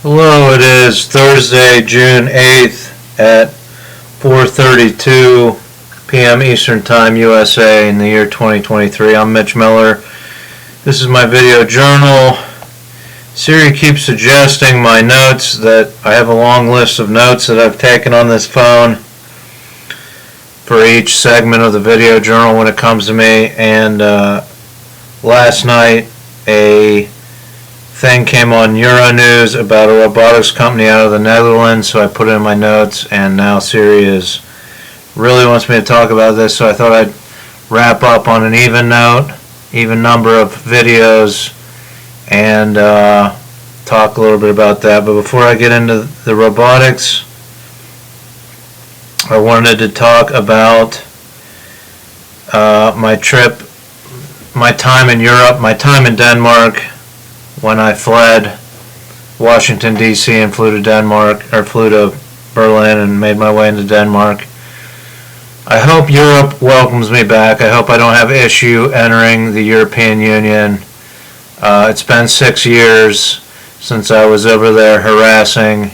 Hello, it is Thursday, June 8th at 4:32 p.m. Eastern Time, USA, in the year 2023. I'm Mitch Miller. This is my video journal. Siri keeps suggesting my notes that I have a long list of notes that I've taken on this phone for each segment of the video journal when it comes to me, and last night a thing came on Euronews about a robotics company out of the Netherlands, so I put it in my notes, and now Siri really wants me to talk about this, so I thought I'd wrap up on an even number of videos, and talk a little bit about that. But before I get into the robotics, I wanted to talk about my trip, my time in Europe, my time in Denmark, when I fled Washington, D.C. and flew to Berlin and made my way into Denmark. I hope Europe welcomes me back. I hope I don't have issue entering the European Union. It's been 6 years since I was over there harassing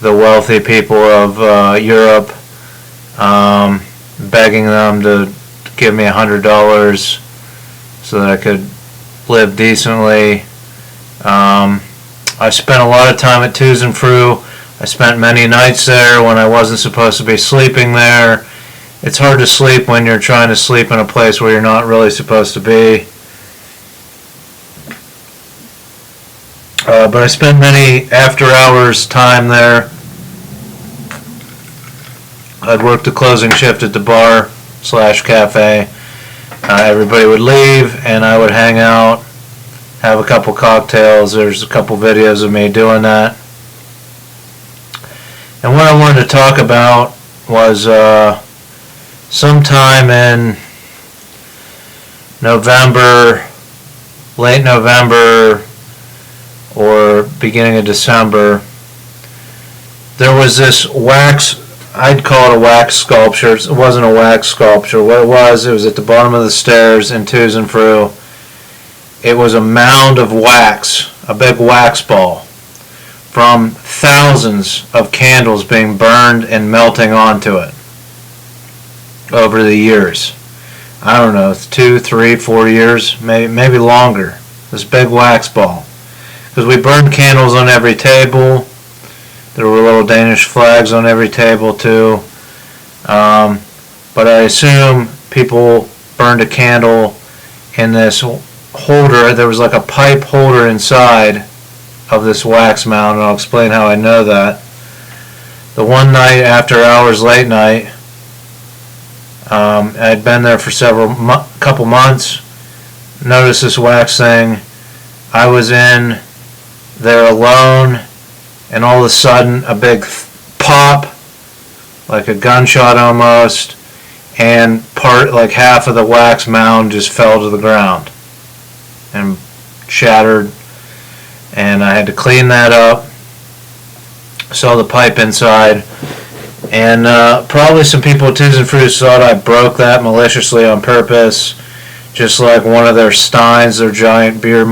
the wealthy people of Europe, begging them to give me $100 so that I could live decently. I spent a lot of time at Toos and Fru. I spent many nights there when I wasn't supposed to be sleeping there. It's hard to sleep when you're trying to sleep in a place where you're not really supposed to be. But I spent many after-hours time there. I'd work the closing shift at the bar/cafe. Everybody would leave, and I would hang out, have a couple cocktails. There's a couple videos of me doing that. And what I wanted to talk about was sometime in November, late November or beginning of December, there was this wax, I'd call it a wax sculpture. It wasn't a wax sculpture. What it was at the bottom of the stairs in Toos and Fru. It was a mound of wax, a big wax ball, from thousands of candles being burned and melting onto it over the years. I don't know, 2, 3, 4 years, maybe longer. This big wax ball. Because we burned candles on every table. There were little Danish flags on every table too. But I assume people burned a candle in this holder. There was like a pipe holder inside of this wax mound, and I'll explain how I know that. The one night after hours, late night, I'd been there for couple months, noticed this wax thing. I was in there alone, and all of a sudden a big pop, like a gunshot almost, and like half of the wax mound just fell to the ground and shattered, and I had to clean that up, saw the pipe inside, and probably some people at Toos and Fru thought I broke that maliciously on purpose, just like one of their steins, their giant beer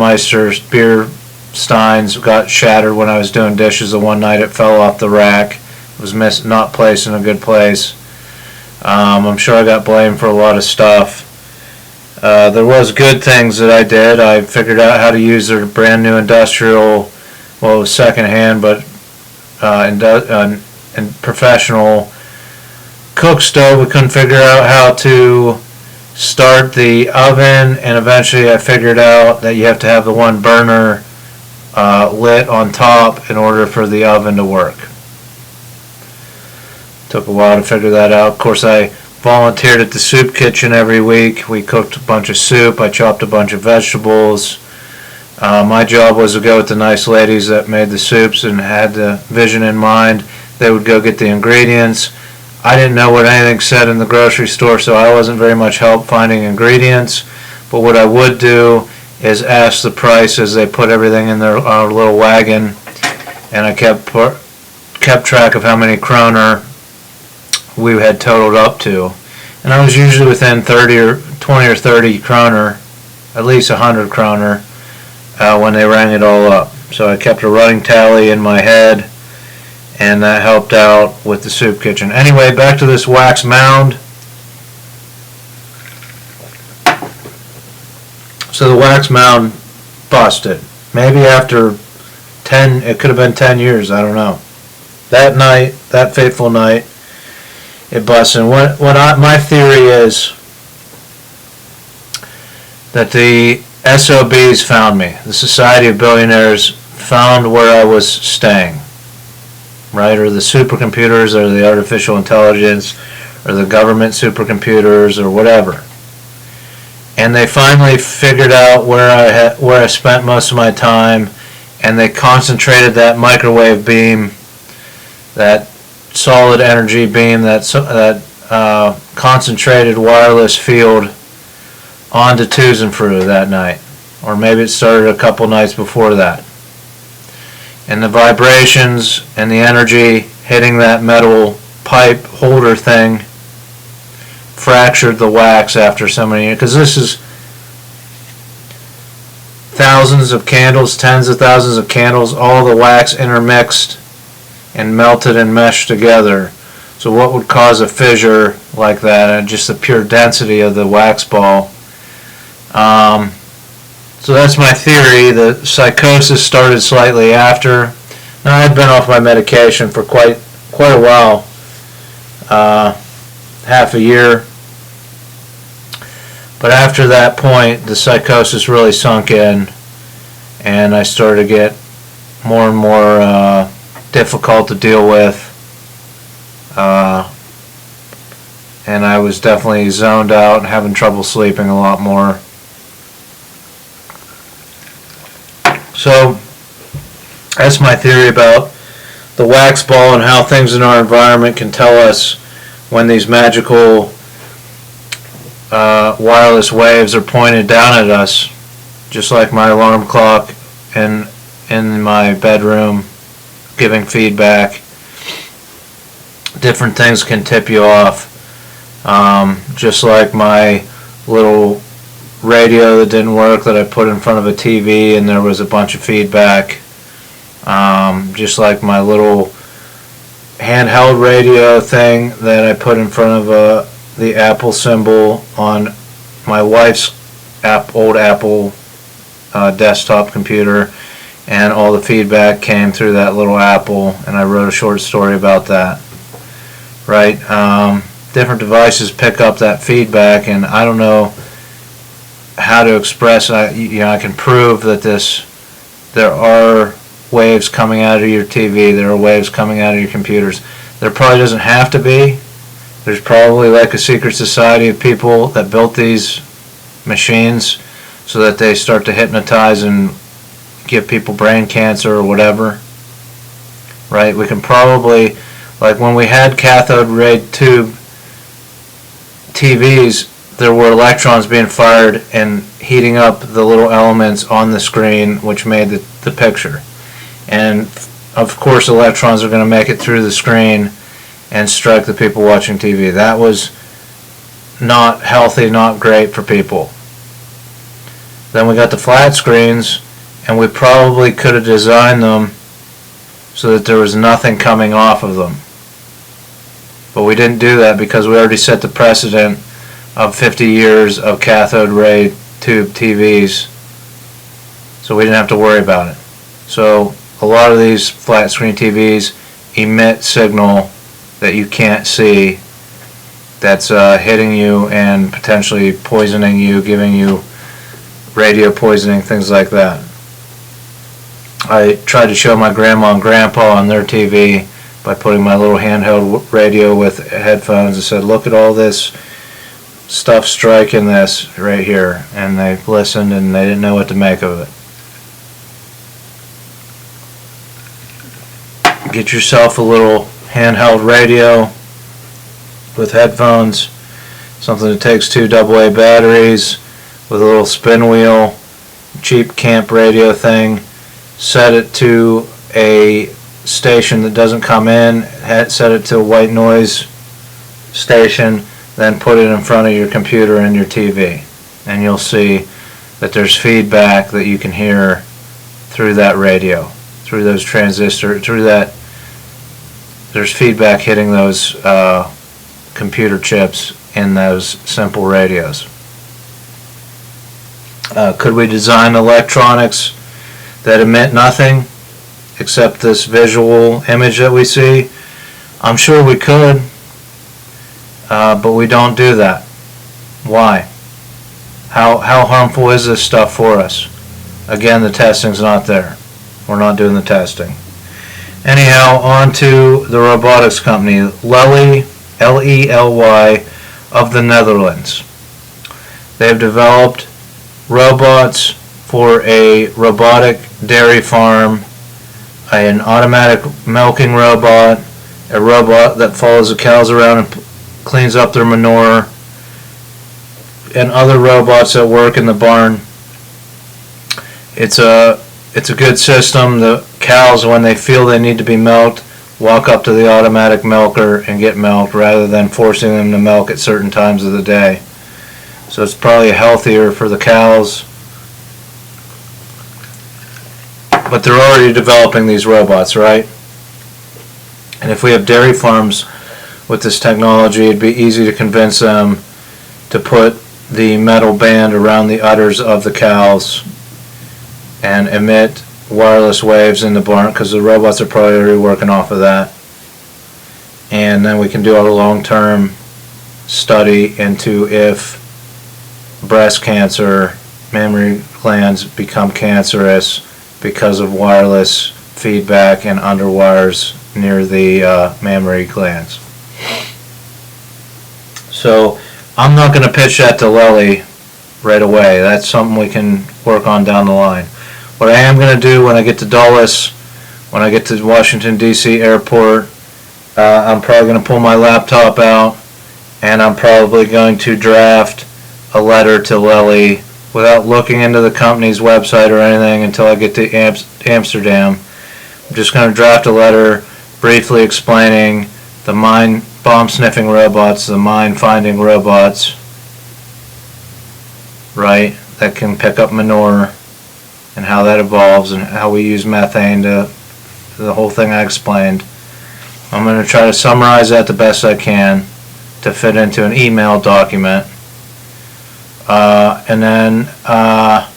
steins, got shattered when I was doing dishes the one night. It fell off the rack. It was not placed in a good place. I'm sure I got blamed for a lot of stuff. There was good things that I did. I figured out how to use their brand new industrial, well, it was secondhand, but and professional cook stove. We couldn't figure out how to start the oven, and eventually I figured out that you have to have the one burner lit on top in order for the oven to work. Took a while to figure that out. Of course, I volunteered at the soup kitchen every week. We cooked a bunch of soup. I chopped a bunch of vegetables. My job was to go with the nice ladies that made the soups and had the vision in mind. They would go get the ingredients. I didn't know what anything said in the grocery store, so I wasn't very much help finding ingredients. But what I would do is ask the price as they put everything in their little wagon, and I kept track of how many kroner we had totaled up to, and I was usually within 30 or 20 or 30 kroner, at least 100 kroner, when they rang it all up. So I kept a running tally in my head, and that helped out with the soup kitchen. Anyway, back to this wax mound. So the wax mound busted. Maybe after 10, it could have been 10 years, I don't know. That night, that fateful night, it busted. My theory is that the SOBs found me. The Society of Billionaires found where I was staying, right? Or the supercomputers, or the artificial intelligence, or the government supercomputers, or whatever. And they finally figured out where I spent most of my time, and they concentrated that microwave beam, that solid energy beam, that concentrated wireless field onto Tusenfrüh that night. Or maybe it started a couple nights before that. And the vibrations and the energy hitting that metal pipe holder thing fractured the wax after so many years. Because this is thousands of candles, tens of thousands of candles, all the wax intermixed and melted and meshed together. So what would cause a fissure like that, and just the pure density of the wax ball? So that's my theory. The psychosis started slightly after. Now, I had been off my medication for quite a while, half a year. But after that point, the psychosis really sunk in, and I started to get more and more difficult to deal with. And I was definitely zoned out and having trouble sleeping a lot more. So that's my theory about the wax ball and how things in our environment can tell us when these magical wireless waves are pointed down at us, just like my alarm clock in my bedroom giving feedback. Different things can tip you off, just like my little radio that didn't work that I put in front of a TV and there was a bunch of feedback, just like my little handheld radio thing that I put in front of the Apple symbol on my wife's old Apple desktop computer, and all the feedback came through that little Apple, and I wrote a short story about that. Right? Different devices pick up that feedback, and I don't know how to express. I can prove that there are waves coming out of your TV. There are waves coming out of your computers. There probably doesn't have to be. There's probably like a secret society of people that built these machines so that they start to hypnotize and give people brain cancer or whatever. Right? We can probably, like when we had cathode ray tube TVs, there were electrons being fired and heating up the little elements on the screen, which made the picture. And of course electrons are going to make it through the screen and strike the people watching TV. That was not healthy, not great for people. Then we got the flat screens, and we probably could have designed them so that there was nothing coming off of them. But we didn't do that because we already set the precedent of 50 years of cathode ray tube TVs, so we didn't have to worry about it. So a lot of these flat screen TVs emit signal that you can't see, that's hitting you and potentially poisoning you, giving you radio poisoning, things like that. I tried to show my grandma and grandpa on their TV by putting my little handheld radio with headphones and said, look at all this stuff striking this right here, and they listened and they didn't know what to make of it. Get yourself a little handheld radio with headphones, something that takes 2 AA batteries with a little spin wheel, cheap camp radio thing. Set it to a station that doesn't come in, set it to a white noise station, then put it in front of your computer and your TV, and you'll see that there's feedback that you can hear through that radio, through those transistors, through that. There's feedback hitting those computer chips in those simple radios. Could we design electronics that emit nothing except this visual image that we see? I'm sure we could, but we don't do that. Why? How harmful is this stuff for us? Again, the testing's not there. We're not doing the testing. Anyhow, on to the robotics company, Lely, L-E-L-Y, of the Netherlands. They have developed robots for a robotic dairy farm, an automatic milking robot, a robot that follows the cows around and cleans up their manure, and other robots that work in the barn. It's a good system. The cows, when they feel they need to be milked, walk up to the automatic milker and get milked rather than forcing them to milk at certain times of the day. So it's probably healthier for the cows. But they're already developing these robots, right? And if we have dairy farms with this technology, it'd be easy to convince them to put the metal band around the udders of the cows and emit wireless waves in the barn, because the robots are probably already working off of that. And then we can do a long-term study into if breast cancer, mammary glands become cancerous because of wireless feedback and underwires near the mammary glands. So I'm not going to pitch that to Lely right away. That's something we can work on down the line. What I am going to do when I get to Dulles, when I get to Washington, D.C. airport, I'm probably going to pull my laptop out and I'm probably going to draft a letter to Lely without looking into the company's website or anything until I get to Amsterdam. I'm just going to draft a letter briefly explaining the mine bomb sniffing robots, the mine finding robots, right, that can pick up manure, and how that evolves and how we use methane to the whole thing I explained. I'm going to try to summarize that the best I can to fit into an email document. And then I'm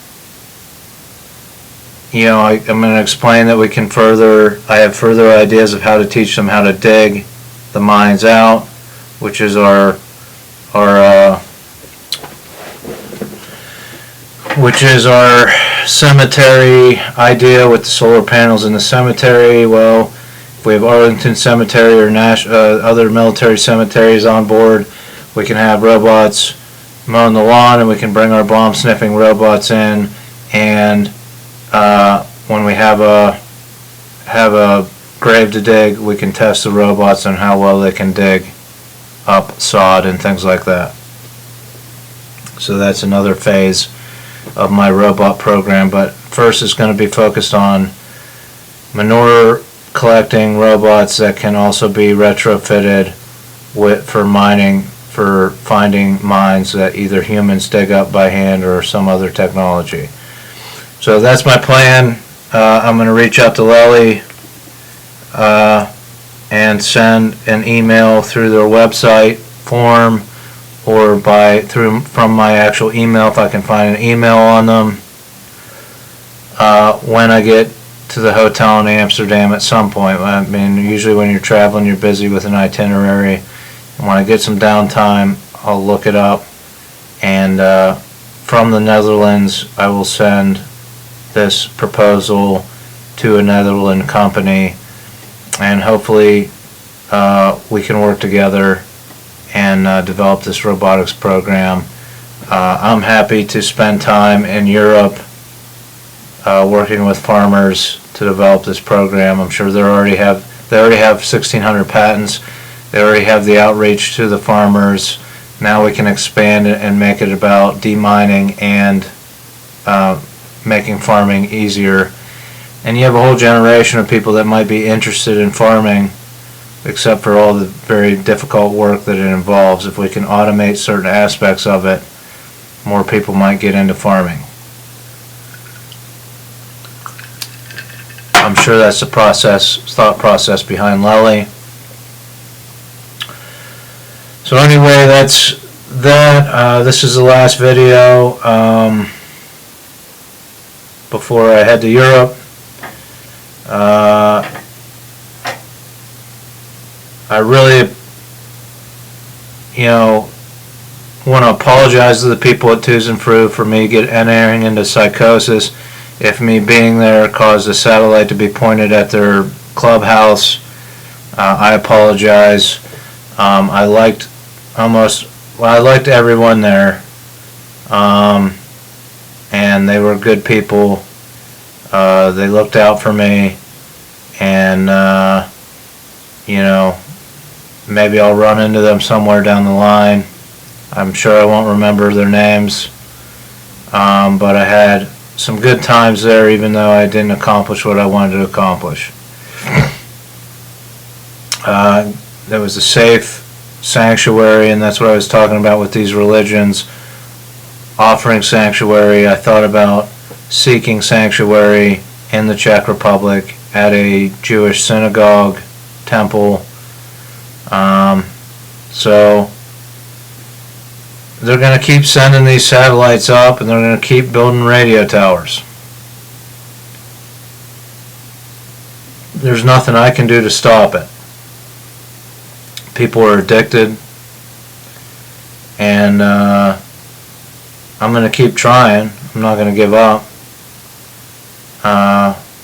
going to explain that we can I have further ideas of how to teach them how to dig the mines out, which is our cemetery idea with the solar panels in the cemetery. Well, if we have Arlington Cemetery or other military cemeteries on board, we can have robots mowing the lawn, and we can bring our bomb sniffing robots in, and when we have a grave to dig, we can test the robots on how well they can dig up sod and things like that. So that's another phase of my robot program, but first it's going to be focused on manure collecting robots that can also be retrofitted for mining, for finding mines that either humans dig up by hand or some other technology. So that's my plan. I'm going to reach out to Lely and send an email through their website form or from my actual email if I can find an email on them when I get to the hotel in Amsterdam at some point. I mean, usually when you're traveling, you're busy with an itinerary, and when I get some downtime, I'll look it up, and from the Netherlands I will send this proposal to a Netherlands company, and hopefully we can work together and develop this robotics program. I'm happy to spend time in Europe working with farmers to develop this program. I'm sure they already have 1,600 patents. They already have the outreach to the farmers. Now we can expand it and make it about demining and making farming easier. And you have a whole generation of people that might be interested in farming, except for all the very difficult work that it involves. If we can automate certain aspects of it, more people might get into farming. I'm sure that's the thought process behind Lely. So anyway, that's that. This is the last video before I head to Europe. I really, want to apologize to the people at Tusenfrüh for me entering into psychosis. If me being there caused a satellite to be pointed at their clubhouse, I apologize. I liked everyone there, and they were good people. They looked out for me, and maybe I'll run into them somewhere down the line. I'm sure I won't remember their names, but I had some good times there, even though I didn't accomplish what I wanted to accomplish. There was a safe sanctuary, and that's what I was talking about with these religions offering sanctuary. I thought about seeking sanctuary in the Czech Republic at a Jewish synagogue, temple. So they're going to keep sending these satellites up, and they're going to keep building radio towers. There's nothing I can do to stop it. People are addicted, and I'm going to keep trying. I'm not going to give up.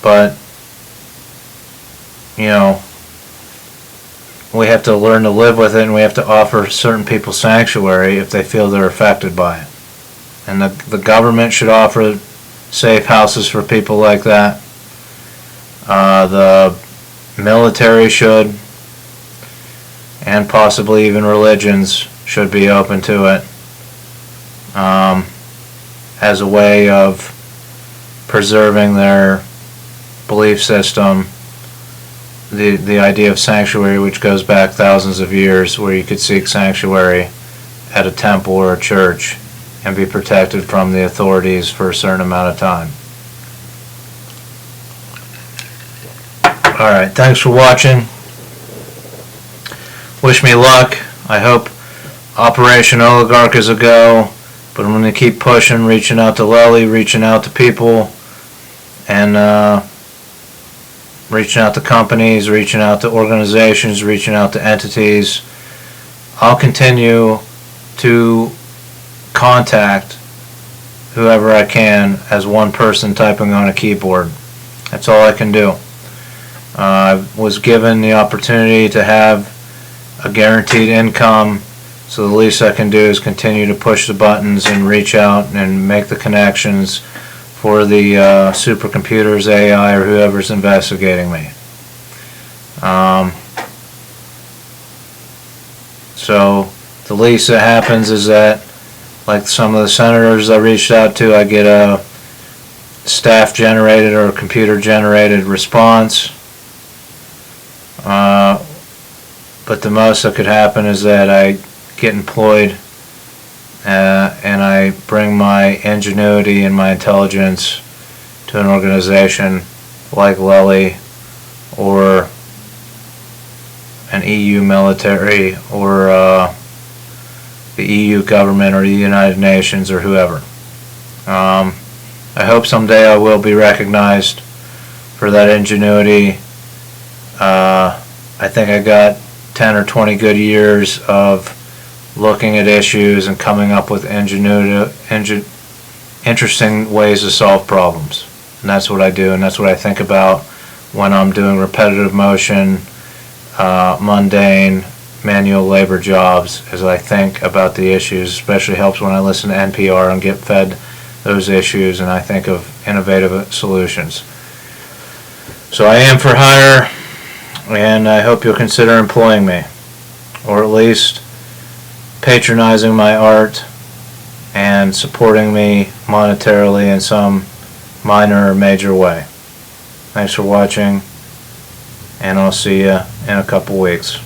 But we have to learn to live with it, and we have to offer certain people sanctuary if they feel they're affected by it. And the government should offer safe houses for people like that. The military should, and possibly even religions should be open to it as a way of preserving their belief system. The idea of sanctuary, which goes back thousands of years, where you could seek sanctuary at a temple or a church and be protected from the authorities for a certain amount of time. Alright, thanks for watching. Wish me luck. I hope Operation Oligarch is a go, but I'm going to keep pushing, reaching out to Lely, reaching out to people, and reaching out to companies, reaching out to organizations, reaching out to entities. I'll continue to contact whoever I can as one person typing on a keyboard. That's all I can do. I was given the opportunity to have a guaranteed income, so the least I can do is continue to push the buttons and reach out and make the connections for the supercomputers, AI, or whoever's investigating me. So the least that happens is that, like some of the senators I reached out to, I get a staff-generated or computer-generated response. But the most that could happen is that I get employed and I bring my ingenuity and my intelligence to an organization like Lely or an EU military or the EU government or the United Nations or whoever. I hope someday I will be recognized for that ingenuity. I think I got 10 or 20 good years of looking at issues and coming up with interesting ways to solve problems. And that's what I do, and that's what I think about when I'm doing repetitive motion, mundane, manual labor jobs, as I think about the issues. Especially helps when I listen to NPR and get fed those issues, and I think of innovative solutions. So I am for hire, and I hope you'll consider employing me, or at least patronizing my art and supporting me monetarily in some minor or major way. Thanks for watching, and I'll see you in a couple weeks.